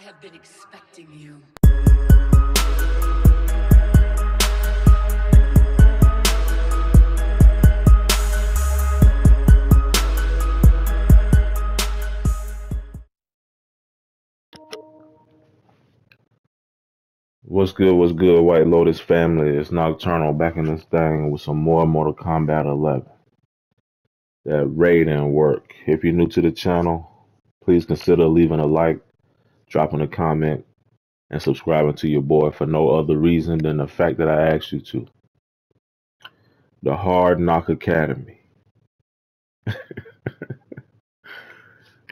I have been expecting you. What's good, White Lotus family? It's Nocturnal back in this thing with some more Mortal Kombat 11. That rating work. If you're new to the channel, please consider leaving a like, dropping a comment, and subscribing to your boy for no other reason than the fact that I asked you to. The Hard Knock Academy.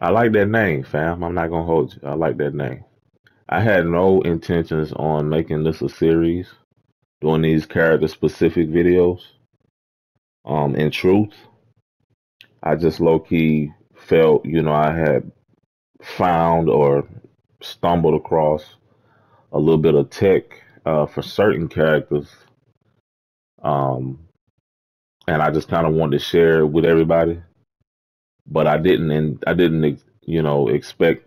I like that name, fam. I'm not gonna hold you. I like that name. I had no intentions on making this a series, doing these character specific videos. In truth, I just low key felt, I had found or stumbled across a little bit of tech for certain characters, um, and I just kind of wanted to share it with everybody. But I didn't expect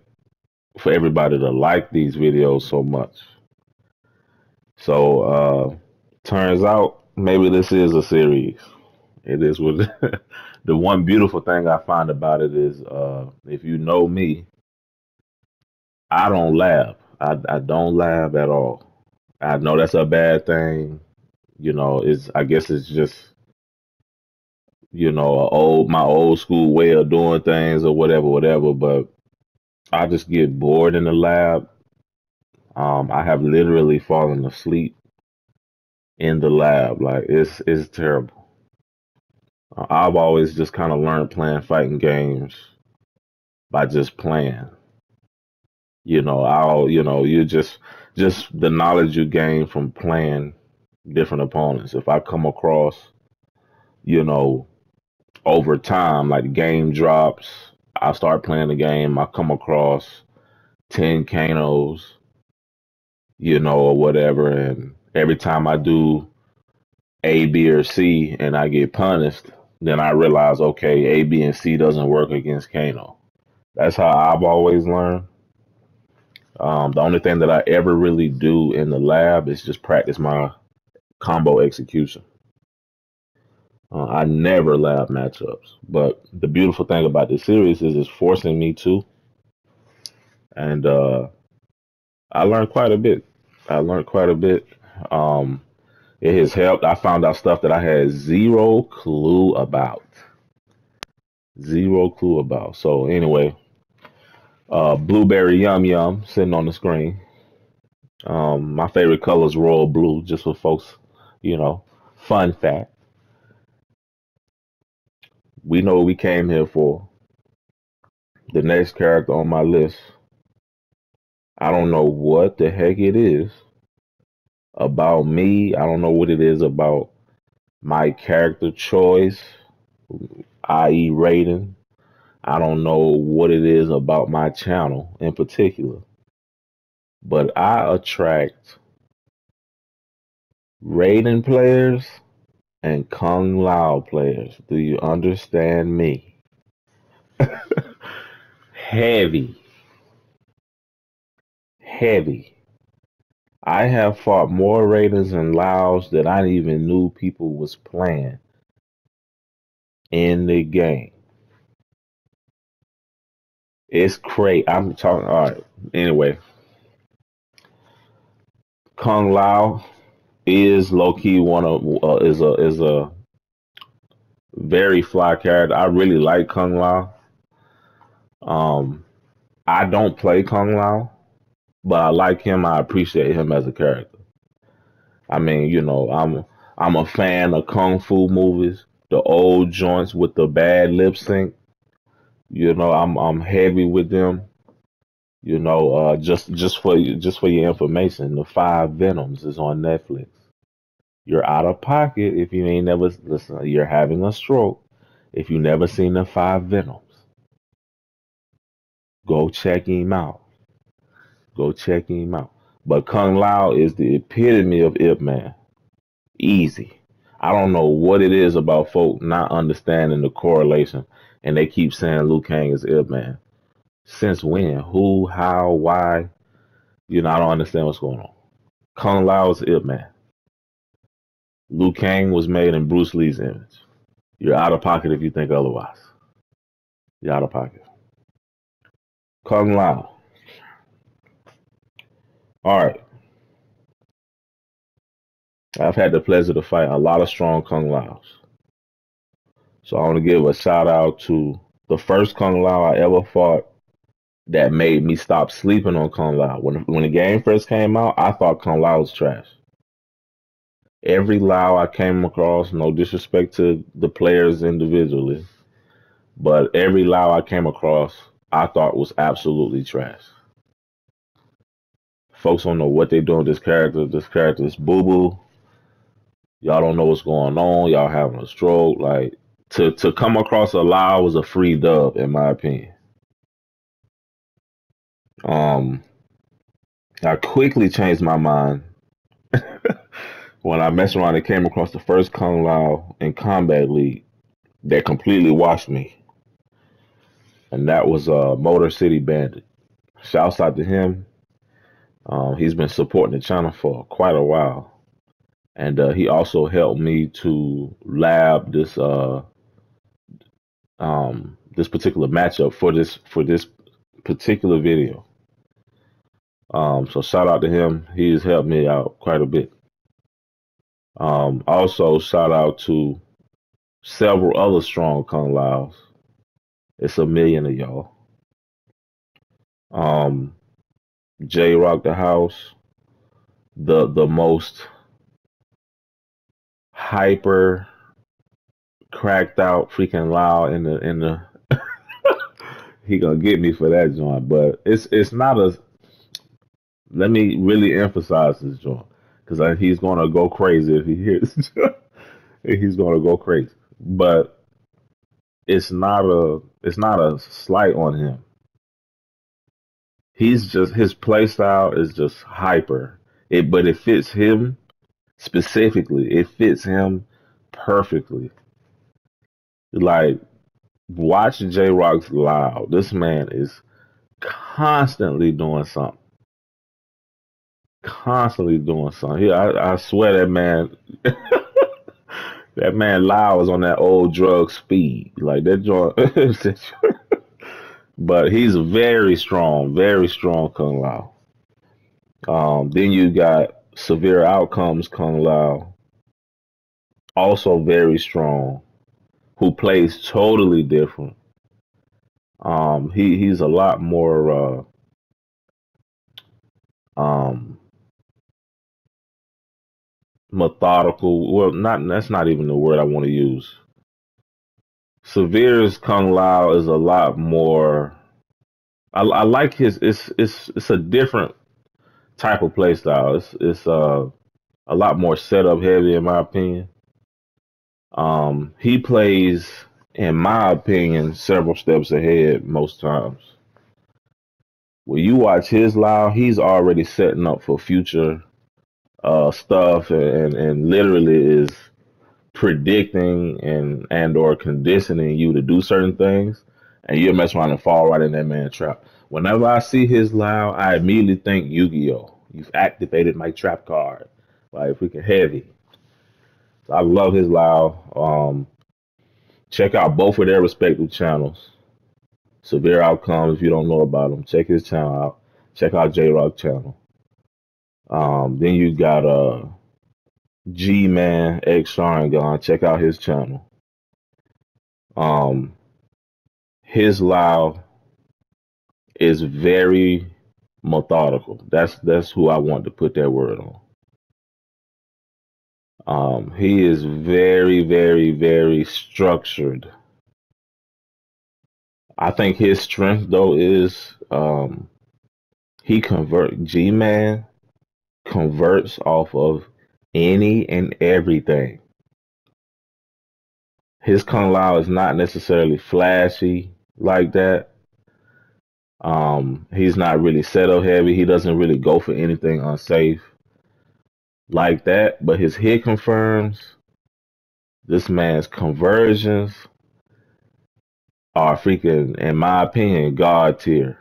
for everybody to like these videos so much. So turns out maybe this is a series. It is what the one beautiful thing I find about it is if you know me, I don't laugh. I don't laugh at all. I know that's a bad thing. It's I guess it's just my old school way of doing things or whatever. But I just get bored in the lab. I have literally fallen asleep in the lab. Like it's terrible. I've always just kind of learned playing fighting games by just playing. You just the knowledge you gain from playing different opponents. If I come across, you know, over time, like the game drops, I start playing the game, I come across 10 Kanos, or whatever, and every time I do A, B, or C and I get punished, then I realize, okay, A, B, and C doesn't work against Kano. That's how I've always learned. The only thing that I ever really do in the lab is just practice my combo execution. I never lab matchups, but the beautiful thing about this series is it's forcing me to, and I learned quite a bit. I learned quite a bit. Um, it has helped. I found out stuff that I had zero clue about. Zero clue about. So anyway, blueberry yum yum sitting on the screen. My favorite color is royal blue, just for folks, you know. Fun fact. We know what we came here for. The next character on my list, I don't know what the heck it is about me. I don't know what it is about my character choice, i.e. rating. I don't know what it is about my channel in particular, but I attract Raiden players and Kung Lao players. Do you understand me? Heavy, heavy. I have fought more Raidens and Laos than I even knew people was playing in the game. It's crazy. I'm talking. All right. Anyway, Kung Lao is low key one of is a very fly character. I really like Kung Lao. Um, I don't play Kung Lao, but I like him. I appreciate him as a character. I mean, I'm a fan of kung fu movies, the old joints with the bad lip sync. I'm heavy with them. Just for your information, the Five Venoms is on Netflix. You're out of pocket if you ain't never listen. You're having a stroke if you never seen the Five Venoms. Go check him out. Go check him out. But Kung Lao is the epitome of Ip Man. Easy. I don't know what it is about folk not understanding the correlation, and they keep saying Liu Kang is Ip Man. Since when? Who? How? Why? I don't understand what's going on. Kung Lao is Ip Man. Liu Kang was made in Bruce Lee's image. You're out of pocket if you think otherwise. You're out of pocket. Kung Lao. All right. I've had the pleasure to fight a lot of strong Kung Laos. So I want to give a shout out to the first Kung Lao I ever fought that made me stop sleeping on Kung Lao. When the game first came out, I thought Kung Lao was trash. Every Lao I came across, no disrespect to the players individually, but every Lao I came across, I thought was absolutely trash. Folks don't know what they're doing with this character. This character is boo boo. Y'all don't know what's going on. Y'all having a stroke. Like to come across a Lao was a free dub, in my opinion. Um, I quickly changed my mind when I messed around and came across the first Kung Lao in Combat League that completely washed me, and that was Motor City Bandit. Shouts out to him. He's been supporting the channel for quite a while, and he also helped me to lab this particular matchup for this particular video. So shout out to him. He's helped me out quite a bit. Also shout out to several other strong Kung Laos. It's a million of y'all. J Rock the House, the most hyper cracked out freaking Lao in the he gonna get me for that joint, but it's not a. Let me really emphasize this joint because he's gonna go crazy if he hears. He's gonna go crazy, but it's not a slight on him. He's just his play style is just hyper. But it fits him specifically. It fits him perfectly. Like watch J Rock's Loud. This man is constantly doing something. Constantly doing something. I swear that man that man Lau was on that old drug speed. Like that joint. But he's very strong Kung Lao. Then you got Severe Outcomes Kung Lao, also very strong, who plays totally different. He's a lot more methodical. Well, not that's not even the word I want to use. Severe's Kung Lao is a lot more. I like his. It's a different type of play style. It's a lot more setup heavy in my opinion. He plays, in my opinion, several steps ahead most times. When you watch his Lao, he's already setting up for future stuff and literally is predicting and or conditioning you to do certain things, and you'll mess around and fall right in that man's trap. Whenever I see his Lao, I immediately think Yu-Gi-Oh! You've activated my trap card. Like freaking heavy. So I love his Lao. Check out both of their respective channels. Severe Outcomes, if you don't know about him, check his channel out. Check out J Rock channel. Then you got G Man X Sharingan. Check out his channel. Um, his Lao is very methodical. That's who I want to put that word on. He is very structured. I think his strength though is he convert G Man converts off of any and everything. His Kung Lao is not necessarily flashy like that. He's not really setup heavy. He doesn't really go for anything unsafe like that. But his hit confirms, this man's conversions are freaking, in my opinion, god tier.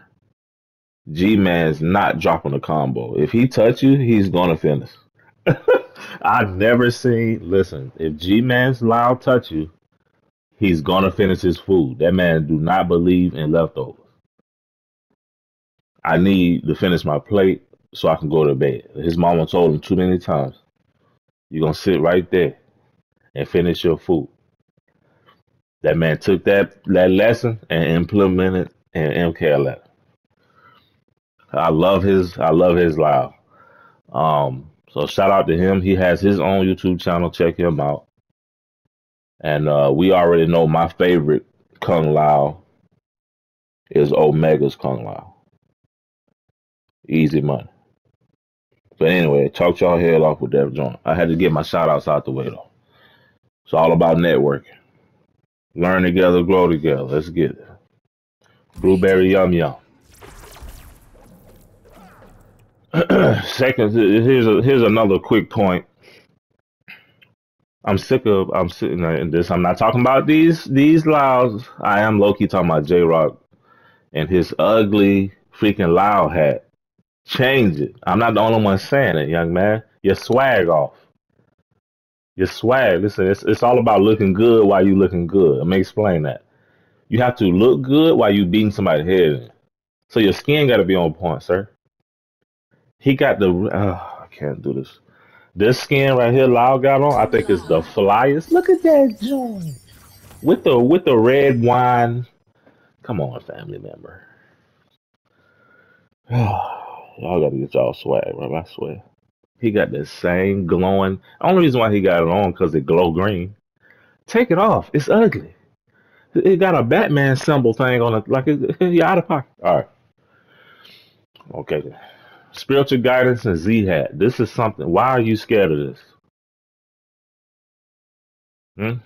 G-Man's not dropping a combo. If he touch you, he's gonna finish. I've never seen. Listen, if G-Man's loud touch you, he's gonna finish his food. That man do not believe in leftovers. I need to finish my plate so I can go to bed. His mama told him too many times, you're gonna sit right there and finish your food. That man took that lesson and implemented in MK11. I love his loud. So shout out to him. He has his own YouTube channel. Check him out. And we already know my favorite Kung Lao is Omega's Kung Lao. Easy money. But anyway, talk y'all head off with that joint. I had to get my shout outs out the way though. It's all about networking. Learn together, grow together. Let's get it. Blueberry Yum Yum. Second, here's another quick point. I'm sitting there in this. I'm not talking about these loud. I am low key talking about J Rock and his ugly freaking loud hat. Change it. I'm not the only one saying it, young man. Your swag off. Your swag. Listen, it's all about looking good while you looking good. Let me explain that. You have to look good while you beating somebody's head in. So your skin got to be on point, sir. He got the. I can't do this. This skin right here, Loud got on. I think it's the flyest. Look at that joint with the red wine. Come on, family member. Y'all gotta get y'all swag, bro. I swear. He got the same glowing. Only reason why he got it on because it glow green. Take it off. It's ugly. It got a Batman symbol thing on it, like you're out of pocket. All right. Okay. Spiritual guidance and Z hat. This is something. Why are you scared of this? Hmm?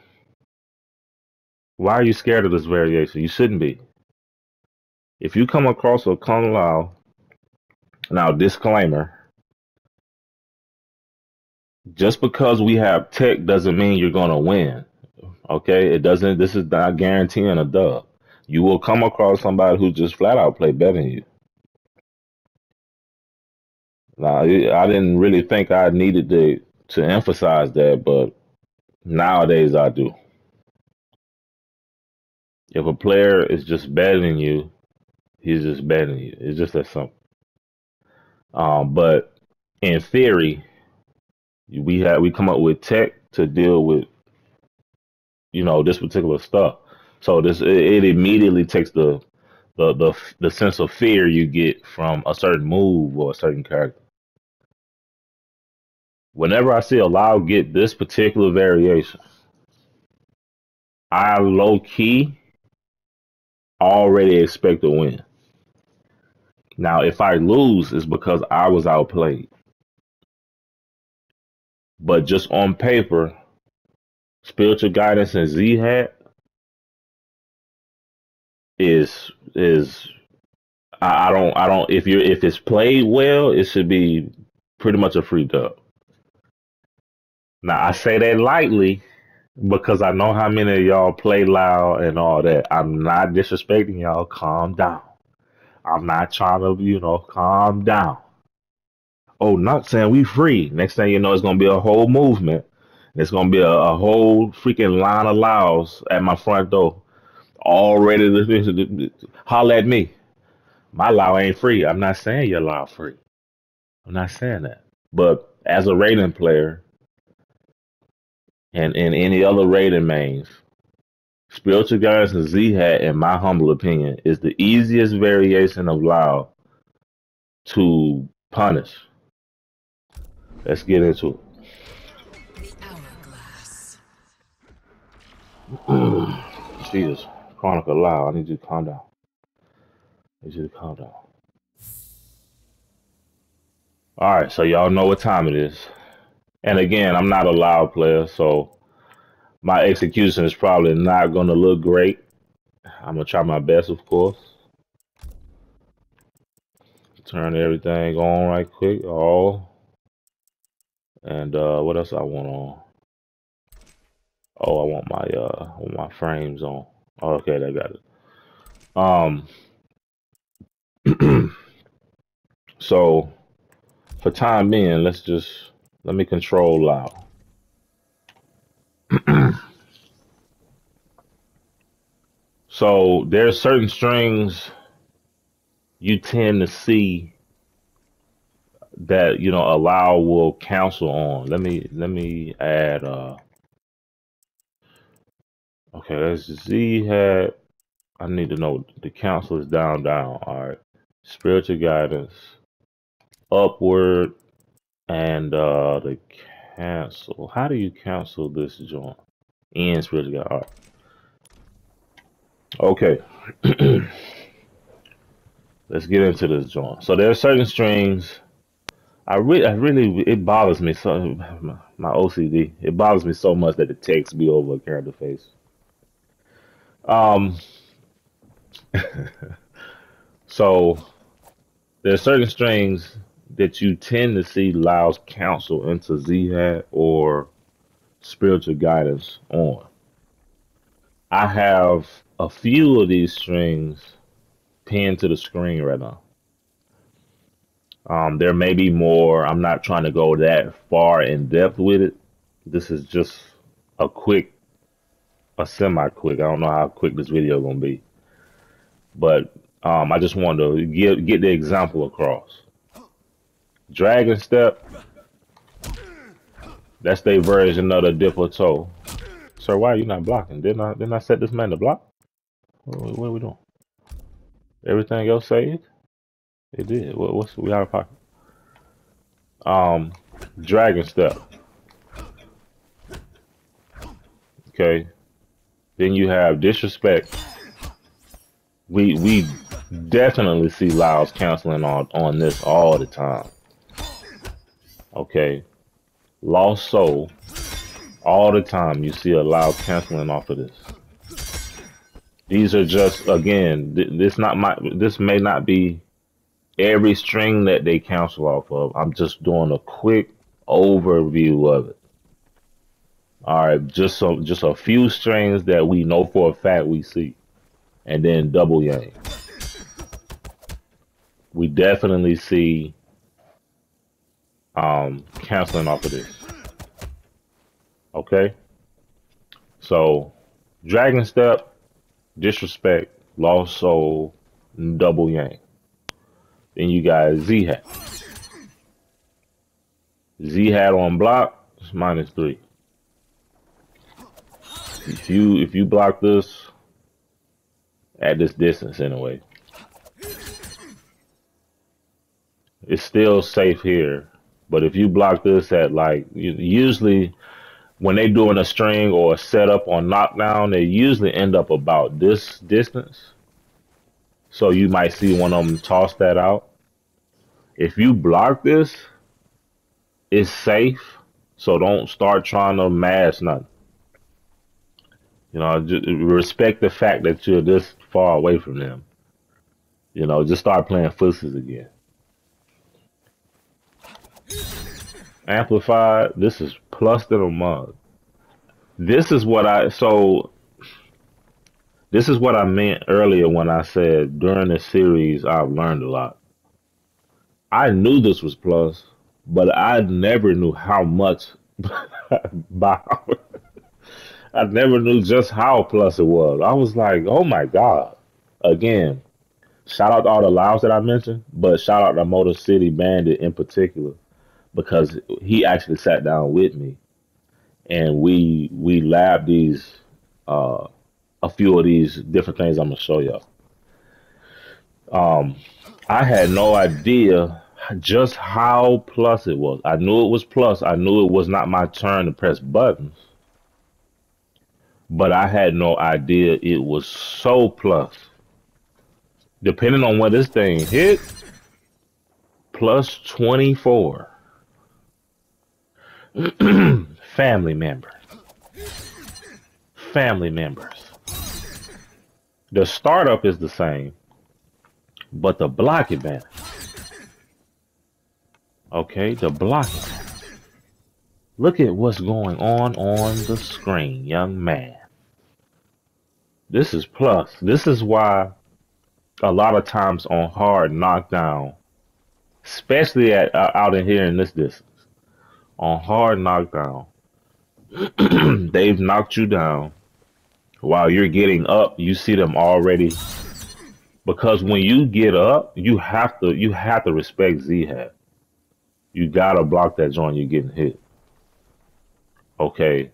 Why are you scared of this variation? You shouldn't be. If you come across a Kung Lao, now disclaimer, just because we have tech doesn't mean you're gonna win. Okay? It doesn't. This is not guaranteeing a dub. You will come across somebody who just flat out play better than you. Now, I didn't really think I needed to emphasize that, but nowadays I do. If a player is just better than you, he's just better than you. It's just that simple. But in theory, we come up with tech to deal with this particular stuff. So it immediately takes the sense of fear you get from a certain move or a certain character. Whenever I see a Loud get this particular variation, I low key already expect to win. Now, if I lose, it's because I was outplayed. But just on paper, spiritual guidance and Z hat is I don't if it's played well, it should be pretty much a free dub. Now I say that lightly because I know how many of y'all play loud and all that. I'm not disrespecting y'all. Calm down. I'm not trying to, calm down. Oh, not saying we free. Next thing you know, it's gonna be a whole movement. It's gonna be a whole freaking line of Laos at my front door, all ready to holler at me. My Lao ain't free. I'm not saying your Lao free. I'm not saying that. But as a rating player and in any other rating mains, Spiritual Guidance and Z Hat, in my humble opinion, is the easiest variation of Lao to punish. Let's get into it. Jesus, Chronicle Lao, I need you to calm down. I need you to calm down. All right, so y'all know what time it is. And again, I'm not a loud player, so my execution is probably not going to look great. I'm going to try my best, of course. Turn everything on right quick. All. And what else I want on? Oh, I want my frames on. Oh, okay, I got it. Um So for time being, let me control loud. So there's certain strings you tend to see that allow will cancel on. Let me add okay, that's Z hat. I need to know the cancel is down. All right. Spiritual guidance, upward, and the cancel. How do you cancel this joint? In spiritual guidance. All right. Okay. Let's get into this joint. So there are certain strings. I really, it bothers me so. My OCD. It bothers me so much that the text be over a character face. Um. So there are certain strings that you tend to see Lyle's counsel into Z hat or spiritual guidance on. I have a few of these strings pinned to the screen right now. There may be more. I'm not trying to go that far in depth with it. This is just a quick, a semi-quick. I don't know how quick this video gonna be, but I just wanted to get the example across. Dragon step. That's their version of the dipper toe. Sir, why are you not blocking? Didn't I set this man to block? What are we doing? Everything else saved? It did. What's we out of pocket? Dragon step. Okay. Then you have disrespect. We definitely see Lyles canceling on this all the time. Okay. Lost soul. All the time you see a Lyles canceling off of this. These are just, again, this may not be every string that they cancel off of. I'm just doing a quick overview of it. All right, just a few strings that we know for a fact we see, and then double yang. We definitely see canceling off of this. Okay, so Dragon Step, Disrespect, Lost Soul, double yang. Then you got Z hat. Z hat on block is -3. If you block this at this distance anyway, it's still safe here. But if you block this at usually when they doing a string or a setup on knockdown, they usually end up about this distance. So you might see one of them toss that out. If you block this, it's safe. So don't start trying to mash nothing. Just respect the fact that you're this far away from them. Just start playing footsies again. Amplified, this is plus than a mug. This is what I meant earlier when I said during this series I've learned a lot. I knew this was plus, but I never knew how much by I never knew just how plus it was. I was like, oh my God. Again, shout out to all the lives that I mentioned, but shout out to Motor City Bandit in particular, because he actually sat down with me and we labbed these a few of these different things I'm gonna show y'all. I had no idea just how plus it was. I knew it was plus. I knew it was not my turn to press buttons. But I had no idea it was so plus. Depending on what this thing hit, plus 24. Family members. Family members. The startup is the same, but the block advantage. Okay, the block advantage. Look at what's going on the screen, young man. This is plus. This is why a lot of times on hard knockdown, especially out in here in this distance. On hard knockdown, they've knocked you down while you're getting up. You see them already because when you get up, you have to respect Z hat. You gotta block that joint. You're getting hit. Okay,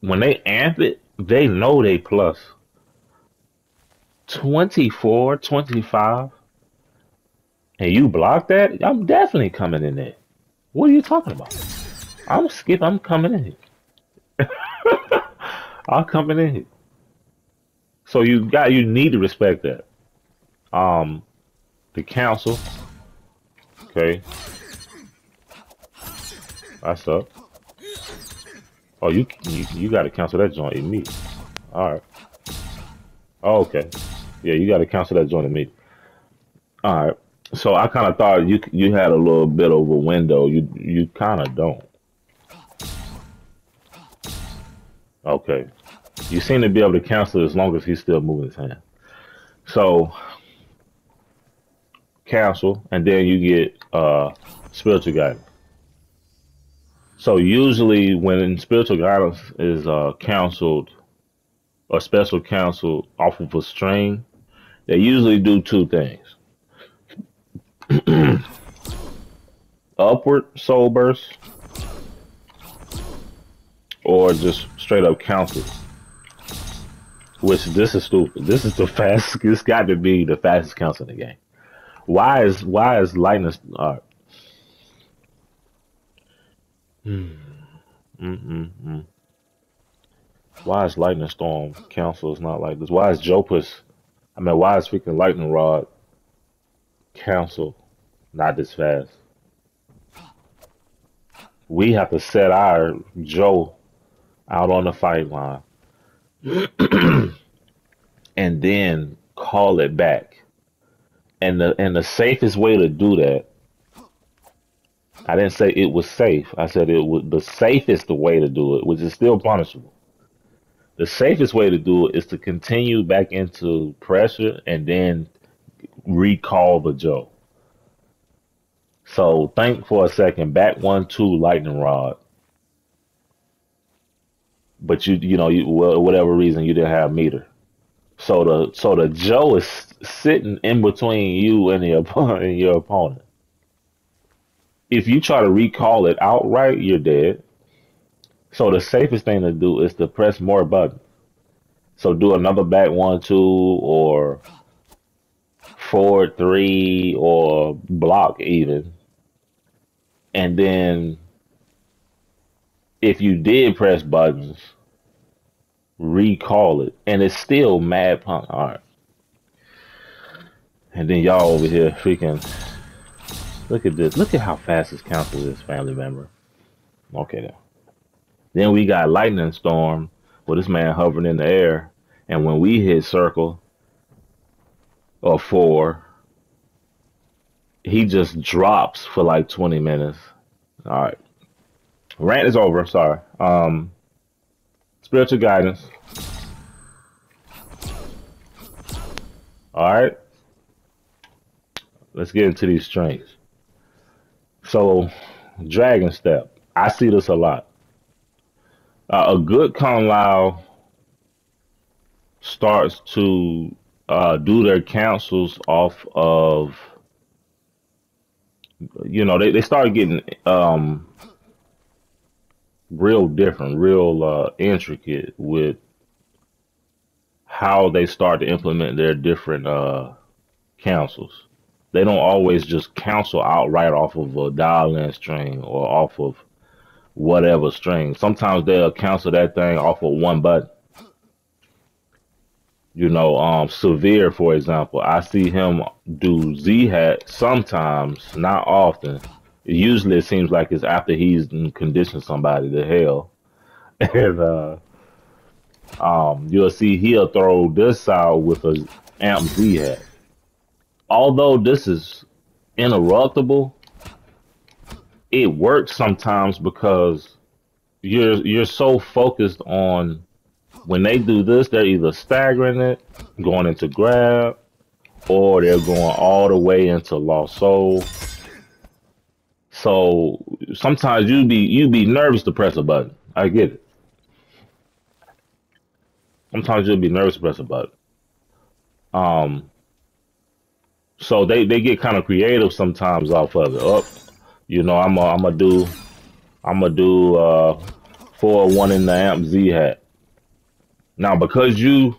when they amp it, they know they plus 24, 25, and you block that. I'm definitely coming in there. What are you talking about? I'm skip. I'm coming in here. I'm coming in here. So you need to respect that. Um, the council. Okay, that's up. Oh, you got to cancel that joint immediately. All right. Oh, okay. Yeah, you got to cancel that joint immediately. All right. So I kind of thought you had a little bit of a window. You kind of don't. Okay. You seem to be able to cancel as long as he's still moving his hand. So cancel, and then you get spiritual guidance. So usually when spiritual guidance is counseled or special counsel off of a string, they usually do two things: upward soul burst or just straight up counsel. Which this is stupid. This is the fastest. This got to be the fastest counsel in the game. Why is lightning? Mm, mm, mm. Why is lightning storm counsel is not like this? Why is Jopus? I mean, why is freaking lightning rod counsel not this fast? We have to set our Joe out on the fight line and then call it back. And the safest way to do that, I didn't say it was safe. I said it was the safest way to do it, which is still punishable. The safest way to do it is to continue back into pressure and then recall the Joe. So think for a second, back 1-2 lightning rod, but whatever reason you didn't have meter. So the Joe is sitting in between you and the opponent and your opponent. If you try to recall it outright, you're dead. So the safest thing to do is to press more buttons. So do another back 1-2 or forward 3 or block even. And then if you did press buttons, recall it. And it's still mad punk. All right. And then y'all over here freaking look at this. Look at how fast this council is, family member. Okay then. Then we got lightning storm with this man hovering in the air. And when we hit circle or 4, he just drops for like 20 minutes. All right. Rant is over. Sorry. Spiritual guidance. All right. Let's get into these strengths. So, Dragon Step. I see this a lot. A good Kung Lao starts to do their counsels off of, they start getting real different, real intricate with how they start to implement their different counsels. They don't always just counsel outright off of a dial-in string or off of whatever string. Sometimes they'll counsel that thing off of one button. Severe, for example, I see him do Z hat sometimes, not often. Usually it seems like it's after he's conditioned somebody to hell. And you'll see he'll throw this out with a amp Z hat. Although this is interruptible, it works sometimes because you're so focused on when they do this, they're either staggering it, going into grab, or they're going all the way into Lost Soul. So sometimes you be nervous to press a button. I get it. Sometimes you'll be nervous to press a button. Um, so they get kind of creative sometimes off of it. Oh, I'm gonna do 4-1 in the amp Z hat. Now because you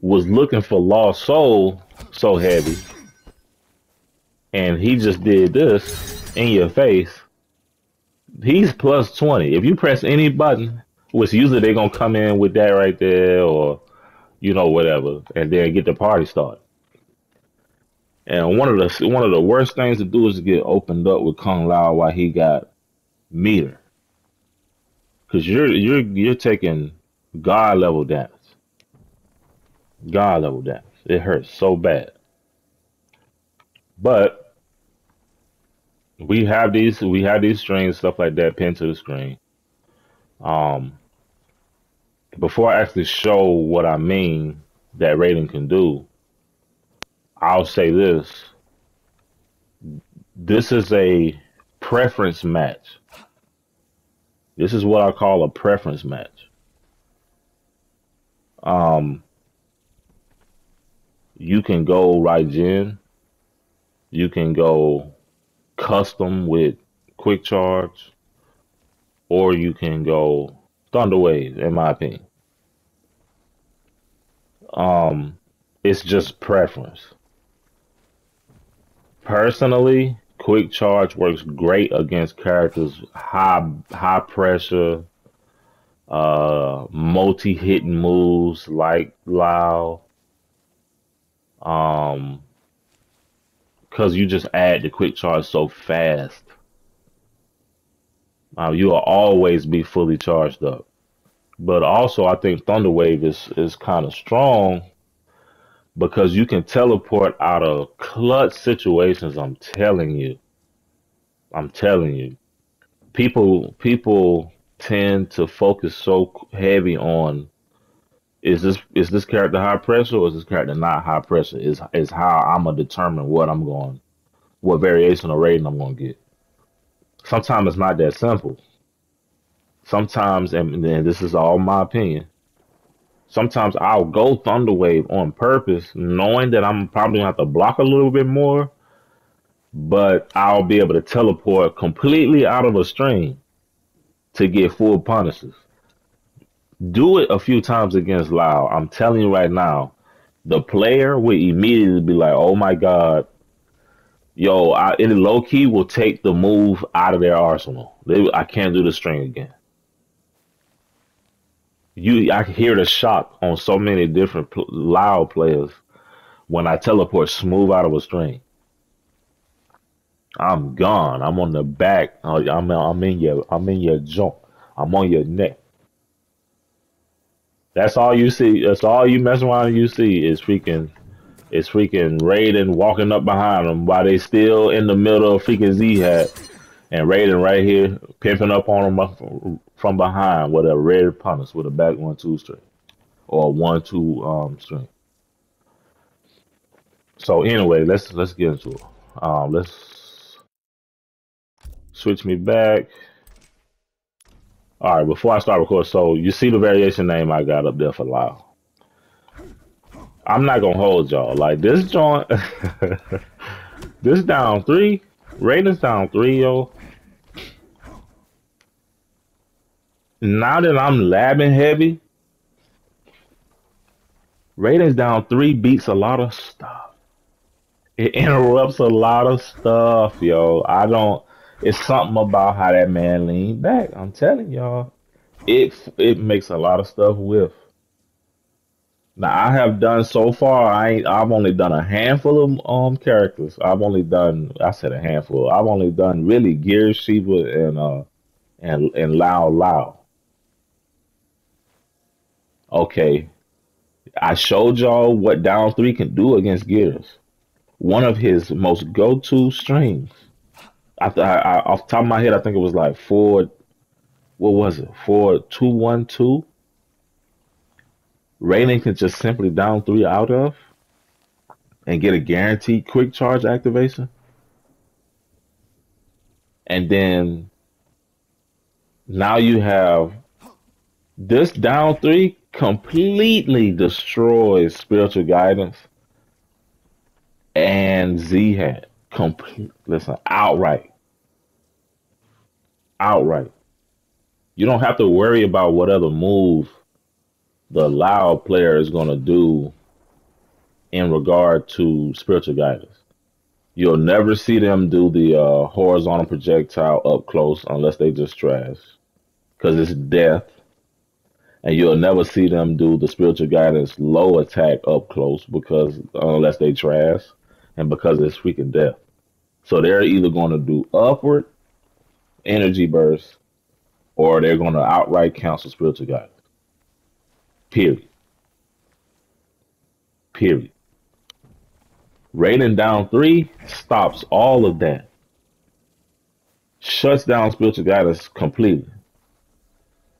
was looking for Lost Soul so heavy, and he just did this in your face, he's plus 20. If you press any button, which usually they're gonna come in with that right there, or whatever, and then get the party started. And one of the worst things to do is to get opened up with Kung Lao while he got meter, because you're taking God level damage. God level damage. It hurts so bad. But we have these strings, stuff like that, pinned to the screen. Um, Before I actually show what I mean that Raiden can do, I'll say this. This is a preference match. This is what I call a preference match. Um, you can go Raijin, you can go custom with quick charge, or you can go Thunder Wave, in my opinion. Um, it's just preference. Personally, quick charge works great against characters high pressure, multi hitting moves like Lao. Um, because you just add the quick charge so fast. You will always be fully charged up. But also, I think Thunder Wave is kind of strong because you can teleport out of clutch situations. I'm telling you. People tend to focus so heavy on, is this character high pressure or is this character not high pressure? Is how I'm gonna determine what variation of rating I'm gonna get. Sometimes it's not that simple. Sometimes, and this is all my opinion. Sometimes I'll go Thunder Wave on purpose, knowing that I'm probably gonna have to block a little bit more, but I'll be able to teleport completely out of a string to get full punishes. Do it a few times against Lao. I'm telling you right now, the player will immediately be like, "Oh my God, yo!" In low key will take the move out of their arsenal. I can't do the string again. I can hear the shock on so many different Lao players when I teleport smooth out of a string. I'm gone. I'm on the back. I'm in your jump. I'm on your neck. That's all you see. That's all you mess around and you see is freaking Raiden walking up behind them while they still in the middle of freaking Z hat, and Raiden right here pimping up on them from behind with a red punish with a back 1-2 string or 1-2 string. So anyway, let's get into it. Let's switch me back. All right, before I start recording, so you see the variation name I got up there for Lao. I'm not gonna hold y'all like this joint. This down three. Raiden's down three, yo. Now that I'm labbing heavy, Raiden's down three beats a lot of stuff. It interrupts a lot of stuff, yo. I don't. It's something about how that man leaned back. I'm telling y'all, it makes a lot of stuff whiff. Now I have done so far. I've only done a handful of characters. I said a handful. I've only done really Gear Shiva and Lao Lao. Okay, I showed y'all what down three can do against Gears. One of his most go-to strings. Off the top of my head, I think it was like four. What was it? 4-2-1-2. Raiden can just simply down three out of. and get a guaranteed quick charge activation, and then now you have this down three completely destroys spiritual guidance and Z hat. Complete, listen, outright. Outright. You don't have to worry about what other move the loud player is going to do in regard to spiritual guidance. You'll never see them do the horizontal projectile up close unless they just trash, because it's death. And you'll never see them do the spiritual guidance low attack up close because unless they trash, and because it's freaking death. So they're either going to do upward energy burst or they're going to outright cancel spiritual guidance. Period. Period. Raiden down three stops all of that. Shuts down spiritual guidance completely.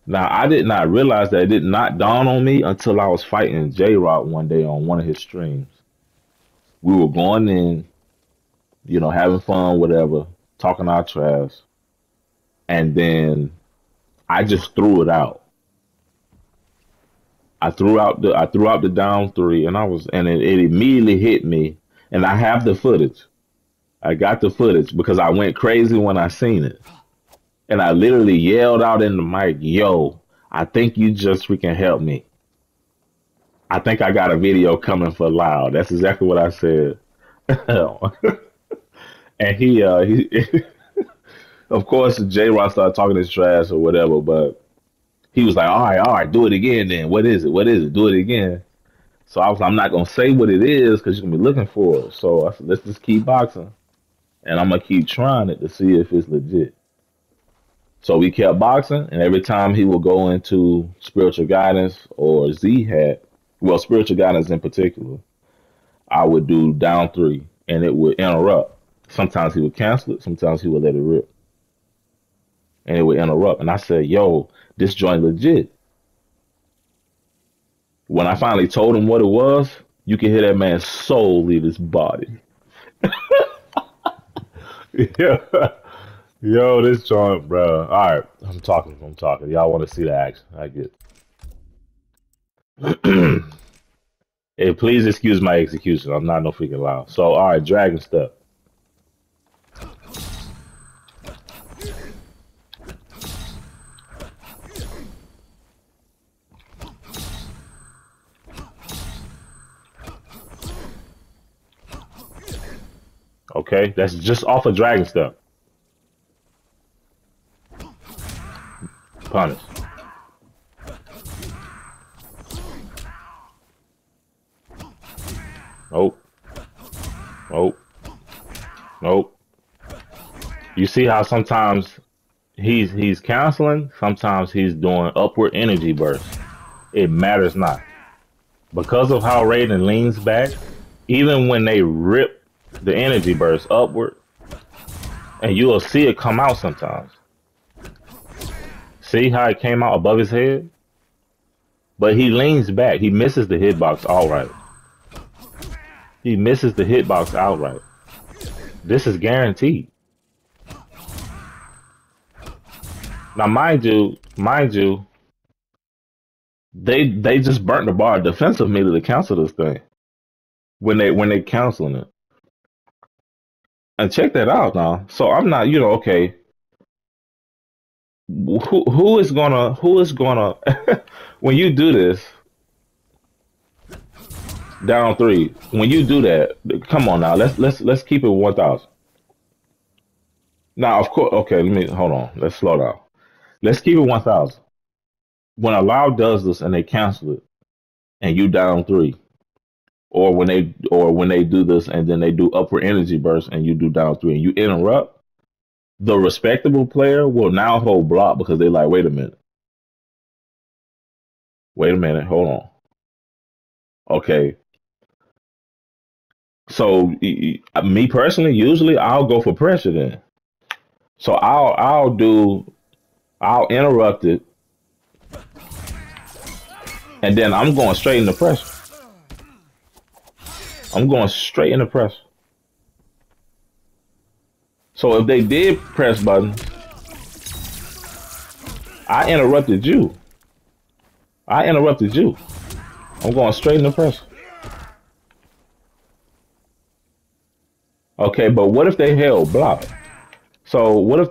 Now, I did not realize that. It did not dawn on me until I was fighting J-Rock one day on one of his streams. We were going in, having fun, whatever, talking our trash. And then I just threw it out. I threw out the down three, and it immediately hit me. And I have the footage. I got the footage because I went crazy when I seen it. And I literally yelled out in the mic, "Yo, I think you just freaking helped me. I think I got a video coming for Loud." That's exactly what I said. And he of course, J-Rock started talking his trash or whatever, but he was like, all right, do it again then. What is it? Do it again. So I'm not going to say what it is because you're going to be looking for it. So I said, let's just keep boxing. And I'm going to keep trying it to see if it's legit. So we kept boxing, and every time he would go into spiritual guidance or Z-Hat, well, spiritual guidance in particular, I would do down three, and it would interrupt. Sometimes he would cancel it. Sometimes he would let it rip. And it would interrupt. And I said, yo, this joint legit. When I finally told him what it was, you could hear that man's soul leave his body. Yeah. Yo, this joint, bro. All right, I'm talking. Y'all want to see the action? I get it. Hey, please excuse my execution. I'm not no freaking loud. So, all right, Dragon Step. Okay, that's just off of Dragon Step. Punish. Nope. Nope. Nope. You see how sometimes he's canceling, sometimes he's doing upward energy burst. It matters not. Because of how Raiden leans back, even when they rip the energy burst upward, and you'll see it come out sometimes. See how it came out above his head? But he leans back. He misses the hitbox outright. He misses the hitbox outright. This is guaranteed. Now, mind you, they just burnt the bar defensive meter to cancel this thing when they canceling it. And check that out now. So I'm not, okay. Who is gonna when you do this down three, when you do that, come on now, let's keep it 1,000. Now, of course, okay, hold on. Let's slow down. Let's keep it 1,000. When a loud does this and they cancel it, and you down three, or when they do this and then they do upward energy burst and you do down three and you interrupt, the respectable player will now hold block because they like, wait a minute, hold on. Okay. So me personally, usually I'll go for pressure then. So I'll interrupt it, and then I'm going straight into pressure. I'm going straight in the press. So if they did press buttons, I interrupted you. I interrupted you. I'm going straight in the press. Okay, but what if they held block? So what if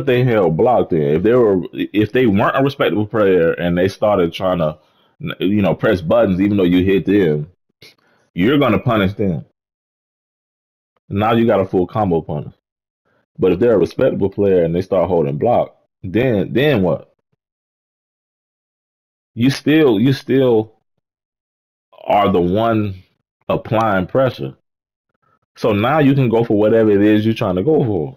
they held block then? If they weren't a respectable player and they started trying to press buttons even though you hit them, you're gonna punish them. Now you got a full combo punish. But if they're a respectable player and they start holding block, then what? You still are the one applying pressure. So now you can go for whatever it is you're trying to go for.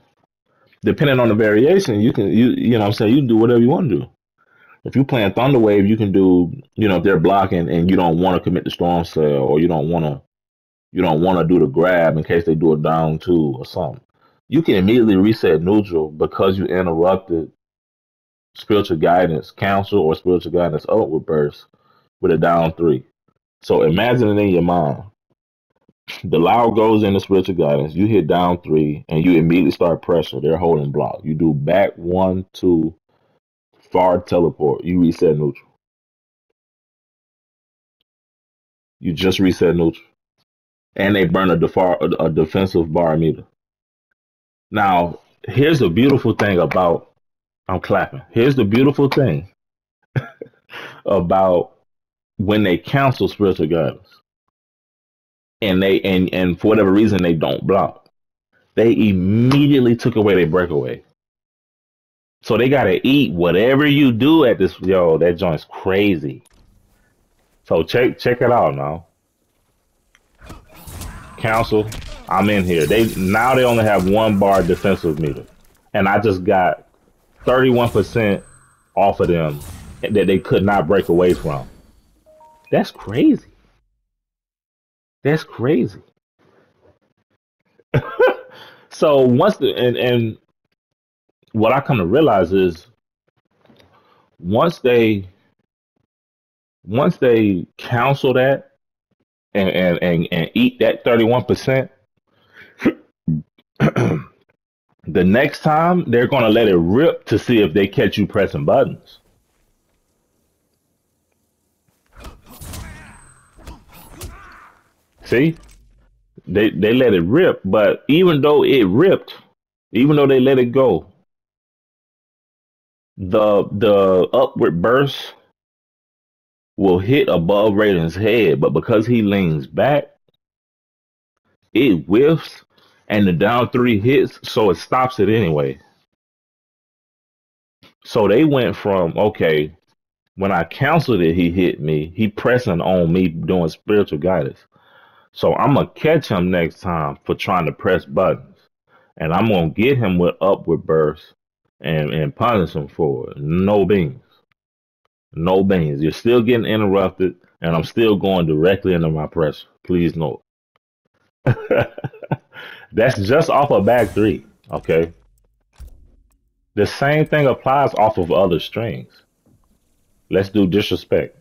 Depending on the variation, you know what I'm saying, you can do whatever you want to do. If you're playing Thunder Wave, you can do, if they're blocking and you don't want to commit the storm cell, or you don't want to do the grab in case they do a down two or something. You can immediately reset neutral because you interrupted spiritual guidance counsel or spiritual guidance upward burst with a down three. So imagine it in your mind. The loud goes into spiritual guidance. You hit down three and you immediately start pressure. They're holding block. You do back one, two, far teleport. You reset neutral. You just reset neutral. And they burn a defensive bar meter. Now, here's the beautiful thing about I'm clapping. Here's the beautiful thing about when they cancel spiritual guidance and for whatever reason they don't block. They immediately took away their breakaway. So they gotta eat whatever you do at this. Yo, that joint's crazy. So check it out now. Council, I'm in here. They only have 1 bar defensive meter, and I just got 31% off of them that they could not break away from. That's crazy. That's crazy. So once and what I come to realize is once they counsel that and eat that 31%, the next time they're gonna let it rip to see if they catch you pressing buttons. See? They let it rip, but even though it ripped, even though they let it go, the upward burst will hit above Raiden's head, but because he leans back, it whiffs and the down three hits, so it stops it anyway. So they went from, okay, when I counseled it, he hit me. He pressing on me doing spiritual guidance. So I'm going to catch him next time for trying to press buttons. And I'm going to get him with upward burst and punish him for it. No beans. No beans. You're still getting interrupted, and I'm still going directly into my pressure. Please note. That's just off of back three, okay? The same thing applies off of other strings. Let's do disrespect.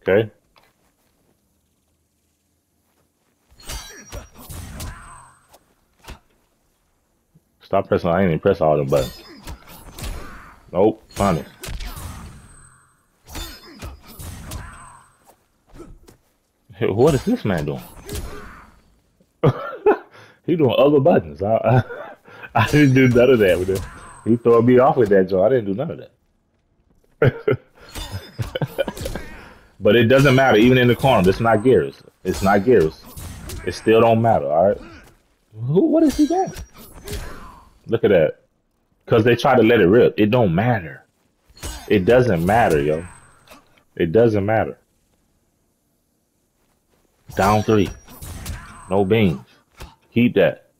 Okay? Stop pressing. I ain't even press all them buttons. Nope. Punish. Hey, what is this man doing? He doing other buttons. I didn't do none of that with him. He throwing me off with that joint. I didn't do none of that. But it doesn't matter. Even in the corner, it's not Gears. It's not Gears. It still don't matter. All right. What is he doing? Look at that. Because they try to let it rip. It don't matter. It doesn't matter, yo. It doesn't matter. Down three. No beans. Keep that.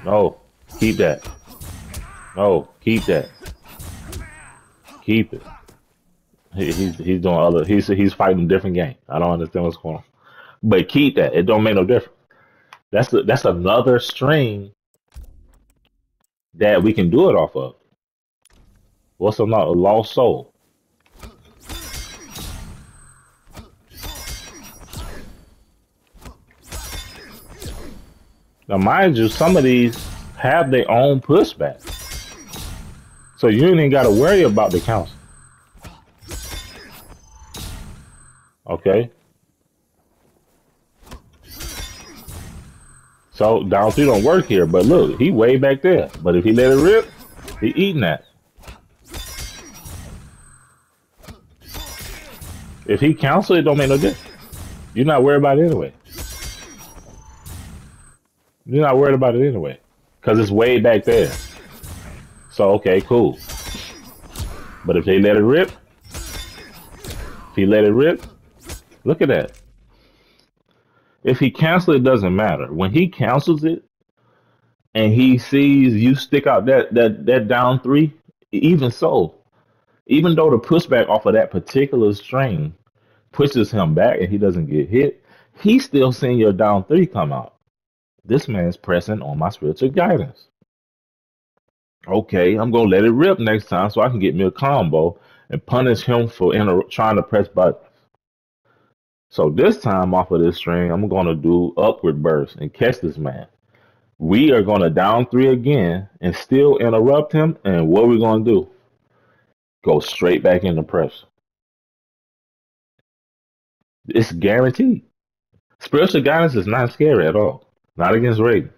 No. Keep that. No. Keep that. Keep it. He's doing other. He's fighting a different game. I don't understand what's going on. But keep that. It don't make no difference. That's another string that we can do it off of. What's another lost soul? Now, mind you, some of these have their own pushback, so you ain't even got to worry about the council. Okay, so down three don't work here, but look, he way back there. But if he let it rip, he eating that. If he counsel, it don't make no difference. You're not worried about it anyway. You're not worried about it anyway, because it's way back there. So okay, cool. But if they let it rip, if he let it rip, look at that. If he cancels, it doesn't matter. When he cancels it and he sees you stick out that down three, even so, even though the pushback off of that particular string pushes him back and he doesn't get hit, he's still seeing your down three come out. This man's pressing on my spiritual guidance. Okay, I'm gonna let it rip next time so I can get me a combo and punish him for trying to press buttons. So this time off of this string, I'm gonna do upward burst and catch this man. We are gonna down three again and still interrupt him. And what we're gonna do? Go straight back into press. It's guaranteed. Spiritual guidance is not scary at all. Not against Raiden.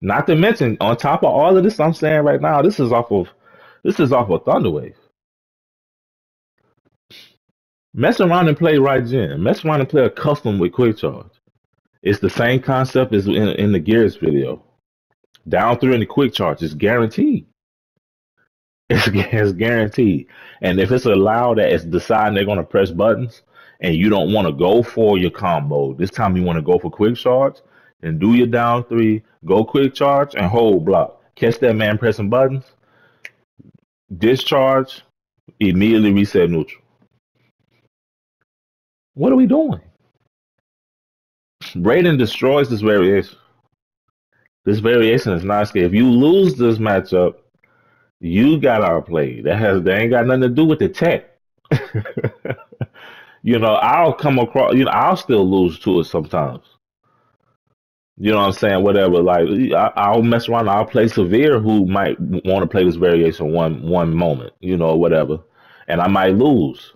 Not to mention, on top of all of this, I'm saying right now, this is off of Thunderwave. Mess around and play Raijin. Mess around and play a custom with Quick Charge. It's the same concept as in the Gears video. Down through in the Quick Charge. It's guaranteed. It's guaranteed. And if it's allowed that it's deciding they're going to press buttons and you don't want to go for your combo, this time you want to go for Quick Charge and do your down three, go Quick Charge and hold block. Catch that man pressing buttons, discharge, immediately reset neutral. What are we doing? Raiden destroys this variation. This variation is not scary. If you lose this matchup, you got outplayed. That ain't got nothing to do with the tech. I'll come across. I'll still lose to it sometimes. You know what I'm saying? Whatever. Like I'll mess around. I'll play Severe, who might want to play this variation one moment. Whatever, and I might lose.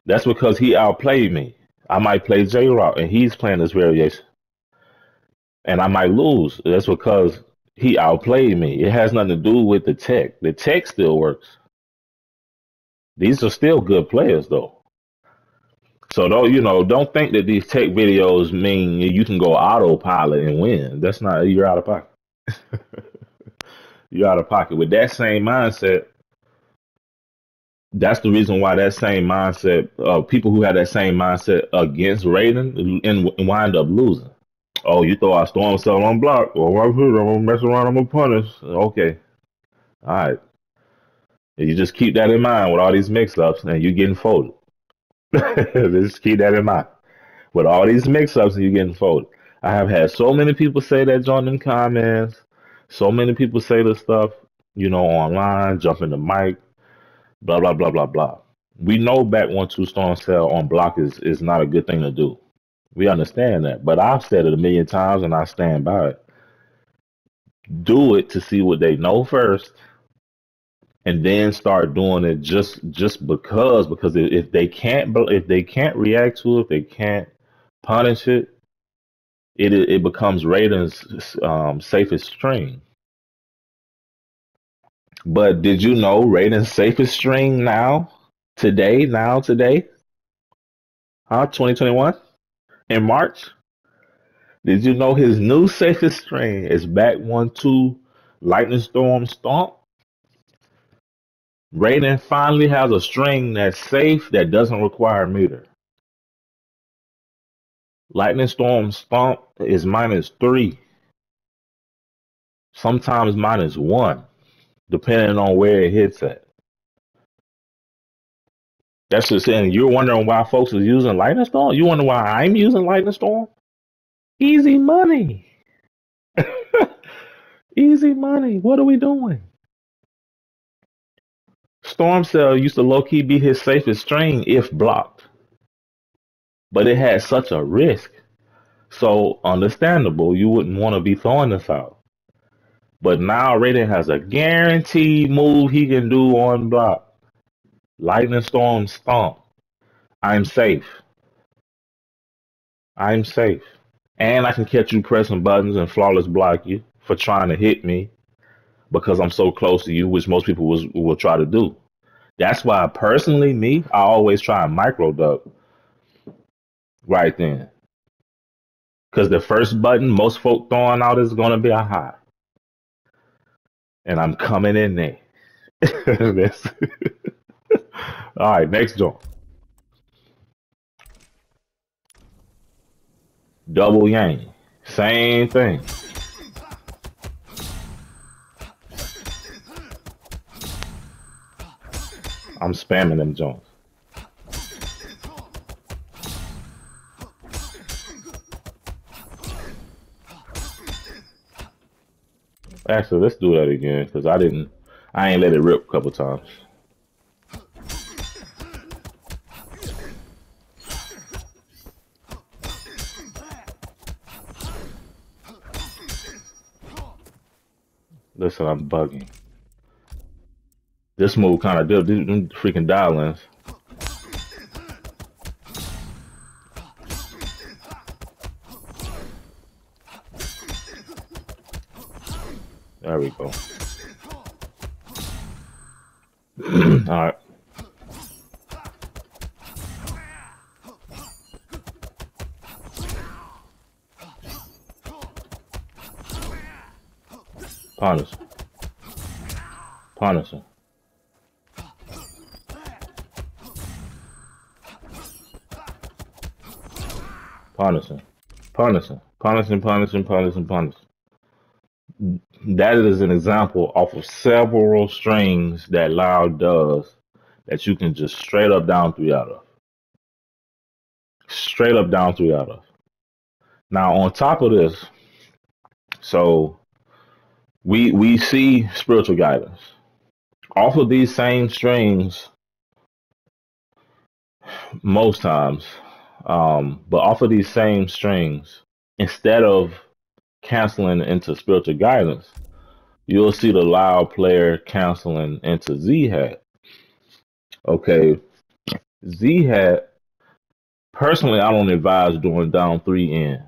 That's because he outplayed me. I might play J Rock, and he's playing this variation, and I might lose. That's because he outplayed me. It has nothing to do with the tech. The tech still works. These are still good players, though. So don't think that these tech videos mean you can go autopilot and win. That's not. You're out of pocket. You're out of pocket. With that same mindset, that's the reason why that same mindset, people who have that same mindset against Raiden and wind up losing. Oh, you thought I storm cell on block? Well, I'm gonna mess around. I'm gonna punish. Okay, all right. And you just keep that in mind with all these mix-ups, and you getting folded. Just keep that in mind. With all these mix-ups, and you getting folded. I have had so many people say that on them comments. So many people say this stuff, online, jump in the mic, blah blah blah blah blah. We know back 1-2 storm cell on block is not a good thing to do. We understand that, but I've said it a million times, and I stand by it. Do it to see what they know first, and then start doing it just because if they can't react to it, if they can't punish it, it becomes Raiden's safest string. But did you know Raiden's safest string today, 2021 in March? Did you know his new safest string is back 1-2 Lightning Storm Stomp? Raiden finally has a string that's safe that doesn't require meter. Lightning Storm Stomp is -3, sometimes -1, depending on where it hits at. That's just saying you're wondering why folks are using Lightning Storm? You wonder why I'm using Lightning Storm? Easy money. Easy money. What are we doing? Storm Cell used to low key be his safest string if blocked, but it had such a risk. So understandable, you wouldn't want to be throwing this out. But now Raiden has a guaranteed move he can do on block. Lightning Storm Stomp. I'm safe. I'm safe. And I can catch you pressing buttons and flawless block you for trying to hit me because I'm so close to you, which most people will try to do. That's why personally, me, I always try and micro duck right then. Because the first button most folk throwing out is going to be a high. And I'm coming in there. All right, next jump. Double yang. Same thing. I'm spamming them jumps. Actually, let's do that again because I ain't let it rip a couple times. Listen, I'm bugging. This move kind of did them freaking dial-ins. There we go. All right. Punish. Punish him. Punish him. Punish him. Punish him, punish him, punish him, punish him. That is an example off of several strings that Loud does that you can just straight up down three out of. Straight up down three out of. Now on top of this, so we see spiritual guidance. Off of these same strings most times, but off of these same strings, instead of canceling into spiritual guidance, you'll see the Loud player canceling into Z-Hat. Okay, Z-Hat, personally, I don't advise doing down 3 in.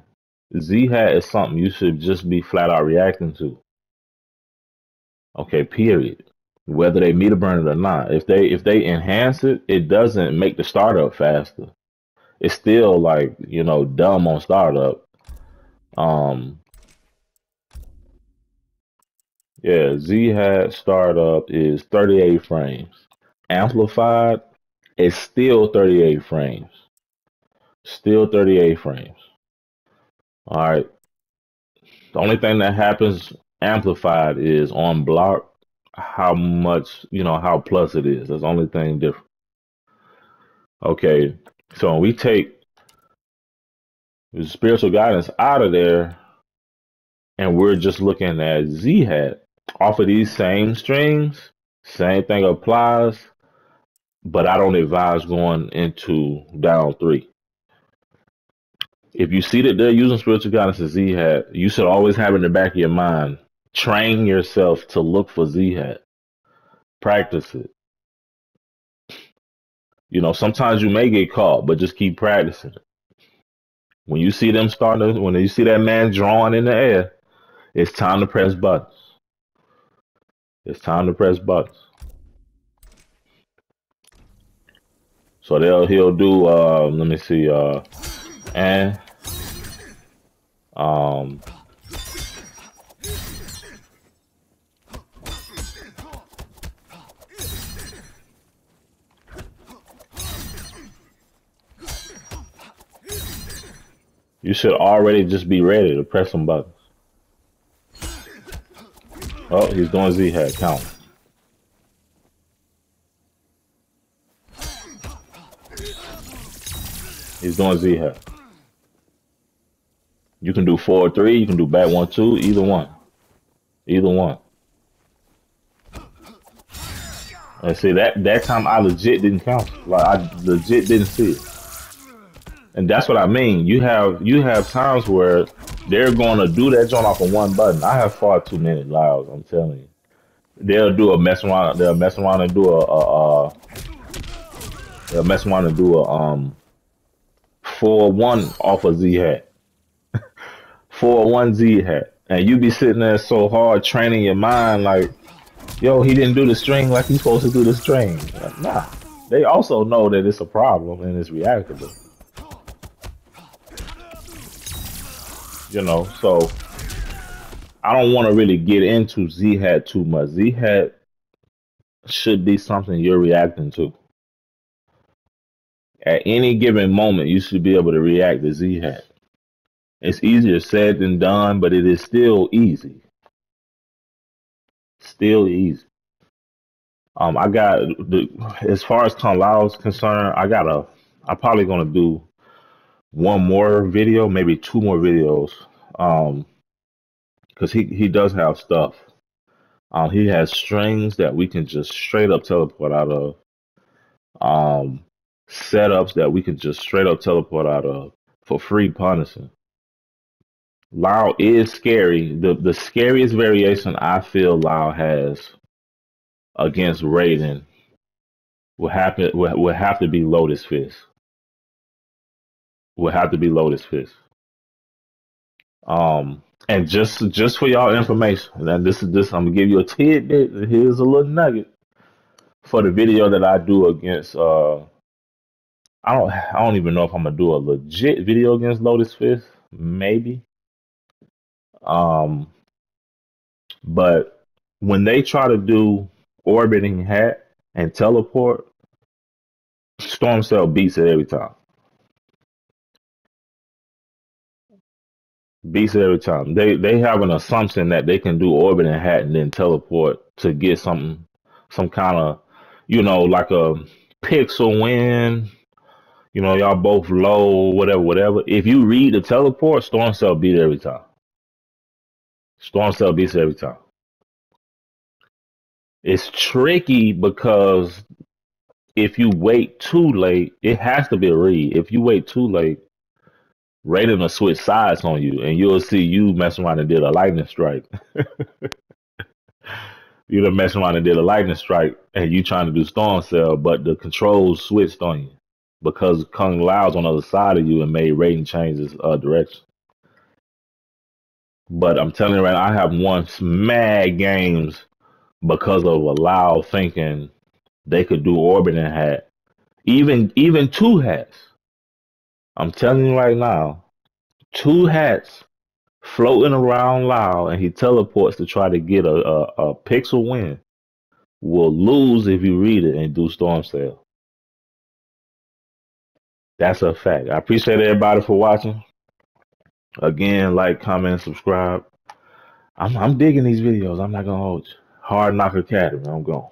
Z-Hat is something you should just be flat out reacting to. Okay, period. Whether they meter burn it or not. If they enhance it, it doesn't make the startup faster. It's still like, dumb on startup. Yeah, Z-Hat startup is 38 frames. Amplified is still 38 frames. Still 38 frames. All right. The only thing that happens amplified is on block how much, how plus it is. That's the only thing different. Okay. So when we take the spiritual guidance out of there and we're just looking at Z-Hat off of these same strings, same thing applies, but I don't advise going into down 3. If you see that they're using spiritual guidance as Z-Hat, you should always have in the back of your mind, train yourself to look for Z-Hat. Practice it. Sometimes you may get caught, but just keep practicing it. When you see them when you see that man drawing in the air, it's time to press buttons. It's time to press buttons. So he'll do, let me see, and you should already just be ready to press some buttons. Oh, he's doing Z-Hat count. He's doing Z hat. You can do 4-3. You can do back 1-2. Either one. Either one. And see that time I legit didn't count. Like I legit didn't see it. And that's what I mean. You have times where they're gonna do that joint off of one button. I have far too many lives. I'm telling you. They'll do a mess around. They'll mess around and do they'll mess around and do a 4-1 off a Z hat. 4-1 Z hat. And you be sitting there so hard training your mind like, yo, he didn't do the string like he's supposed to do the string. Like, nah. They also know that it's a problem and it's reactable. You know, so I don't want to really get into Z hat too much. Z hat should be something you're reacting to. At any given moment, you should be able to react to Z hat. It's easier said than done, but it is still easy. Still easy. I got as far as Kung Lao is concerned, I'm probably gonna do one more video, maybe two more videos. Because he does have stuff. He has strings that we can just straight up teleport out of. Setups that we can just straight up teleport out of for free punishing. Lao is scary. The scariest variation I feel Lao has against Raiden would have to be Lotus Fist. Would have to be Lotus Fist. And just for y'all information, and this I'm gonna give you a tidbit. Here's a little nugget for the video that I do against. I don't even know if I'm gonna do a legit video against Lotus Fist. Maybe. Um, but when they try to do orbiting hat and teleport, Storm Cell beats it every time. Beats it every time. They have an assumption that they can do orbiting hat and then teleport to get some kind of, like a pixel win. Y'all both low, whatever. If you read the teleport, Storm Cell beat it every time. Storm Cell beats it every time. It's tricky because if you wait too late, it has to be a read. If you wait too late, Raiden will switch sides on you, and you'll see you messing around and did a lightning strike. You'd have messed around and did a lightning strike, and you trying to do Storm Cell, but the controls switched on you because Kung Lao's on the other side of you and made Raiden change his direction. But I'm telling you right now, I have won mad games because of a Lao thinking they could do orbiting hat, even two hats. I'm telling you right now, two hats floating around Lao, and he teleports to try to get a pixel win. Will lose if you read it and do Storm Cell. That's a fact. I appreciate everybody for watching. Again, like, comment, subscribe. I'm digging these videos. I'm not gonna hold you. Hard Knock Academy. I'm going.